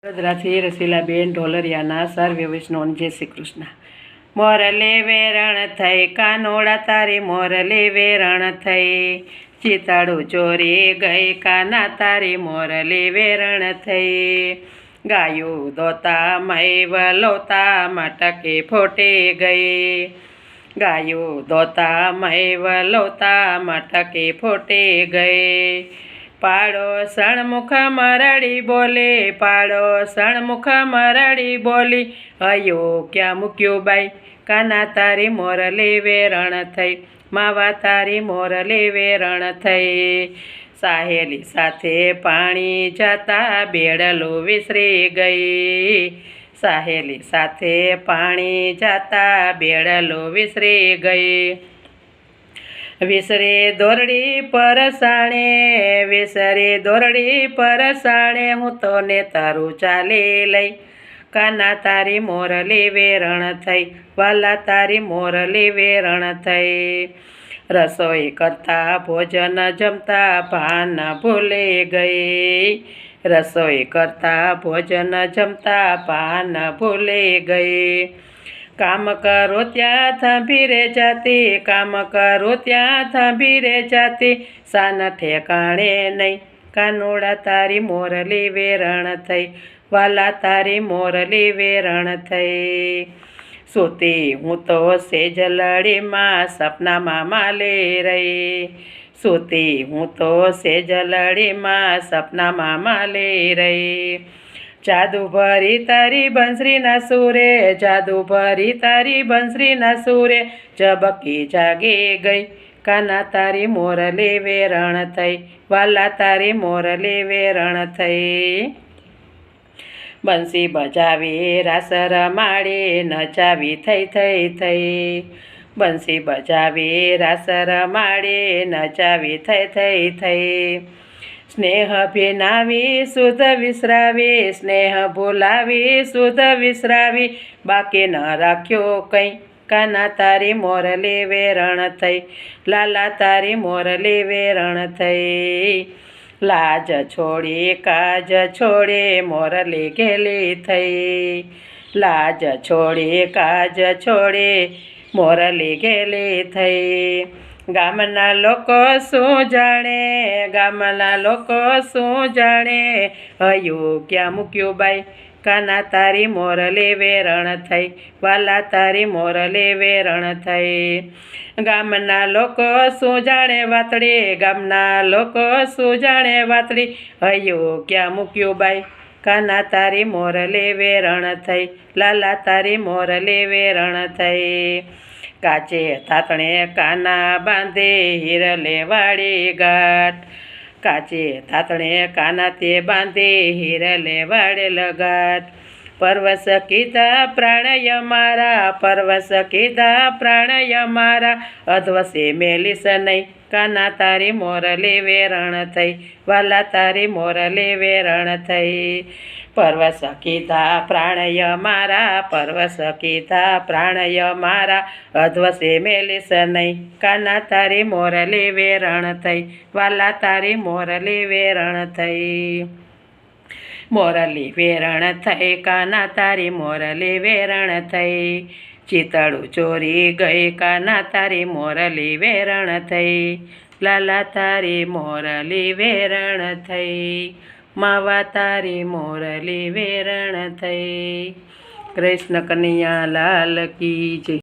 વડોદરાથી રસીલાબેન ઢોલરિયાના સર્વે વૈષ્ણવને જય શ્રી કૃષ્ણ. મોરલે વેરણ થઈ કાનોડા તારી મોરલે વેરણ થઈ, ચિતાડું ચોરી ગઈ કાના તારી મોરલે વેરણ થઈ. ગાયું દોતા મય વલોતા મટકે ફોટે ગઈ, ગાયું દોતા મય વલોતા મટકે ફોટે ગઈ. પાડો સણમુખ મરડી બોલે, પાડો સણમુખ મરડી બોલી, હયો ક્યાં મૂક્યું બાઈ કાના તારી મોરલે વેરણ થઈ, માવા તારી મોરલે વેરણ થઈ. સાહેલી સાથે પાણી જતા બેડલો વિસરી ગઈ, સાહેલી સાથે પાણી જતા બેડલો વિસરી ગઈ. વિસરે દોરડી પરસાણે, વિસરે દોરડી પરસાણે, હું તો ને તારું ચાલી લઈ કાના તારી મોરલે વેરણ થઈ, વાલા તારી મોરલે વેરણ થઈ. રસોઈ કરતા ભોજન જમતા ભાન ભૂલી ગઈ, રસોઈ કરતા ભોજન જમતા ભાન ભૂલી ગઈ. કામ કરો ત્યાં થાંભી રે જાતી, કામ કરો ત્યાં થાંભી રે જાતી, સાન ઠેકાણે નહીં કાનોડા તારી મોરલી વેરણ થઈ, વાલા તારી મોરલી વેરણ થઈ. સૂતી હું તો સેજલડીમાં સપનામાં માલી રહી, સૂતી હું તો સેજલડીમાં સપનામાં માલી રહી. જાદુ ભરી તારી બંસરીના સૂરે, જાદુ ભરી તારી બંસરીના સૂરે, ઝબકી જાગી ગઈ કાના તારી મોરલી વેરણ થઈ, વાલા તારી મોરલી વેરણ થઈ. બંસી બજાવી રાસ રમાડી નચાવી થઈ થઈ થઈ, બંસી બજાવી રાસ રમાડી નચાવી થઈ થઈ થઈ. સ્નેહ ભીનાવી શુદ્ધ વિસરાવી, સ્નેહ ભૂલાવી શુદ્ધ વિસરાવી, બાકી ન રાખ્યો કંઈ કાના તારી મોરલી વેરણ થઈ, લાલા તારી મોરલી વેરણ થઈ. લાજ છોડી કાજ છોડી મોરલી ઘેલી થઈ, લાજ છોડી કાજ છોડી મોરલી ઘેલી થઈ. ગામના લોકો શું જાણે, ગામના લોકો શું જાણે, હયું ક્યાં મૂક્યું બાઈ કાના તારી મોરલી વેરણ થઈ, વાલા તારી મોરલી વેરણ થઈ. ગામના લોકો શું જાણે વાતડી, ગામના લોકો શું જાણે વાતડી, હયું ક્યાં મૂક્યું બાઈ કાના તારી મોરલી વેરણ થઈ, લાલા તારી મોરલી વેરણ થઈ. કાચે તાતણે કાના બાંધે હિરલે વાળી ગાંઠ, કાચે તાતણે કાના તે બાંધે હિરલે વાળેલ ગાંઠ. પરવશ કીધા પ્રાણય મારા, પરવશ કીધા પ્રાણય મારા, અધવસે મેલીસ નહીં કાના તારી મોરલી વેરણ થઈ, વાલા તારી મોરલી વેરણ થઈ. પરવશ કીધા પ્રાણય મારા, પરવશ કીધા પ્રાણય મારા, અધવસે મેલીસ નહીં કાના તારી મોરલી વેરણ થઈ, વાલા તારી મોરલી વેરણ થઈ. મોરલી વેરણ થઈ કાના તારી મોરલી વેરણ થઈ, ચિતડું ચોરી ગઈ કાના તારી મોરલી વેરણ થઈ, લાલા તારી મોરલી વેરણ થઈ, માવા તારી મોરલી વેરણ થઈ. કૃષ્ણ કનૈયા લાલ કી જય.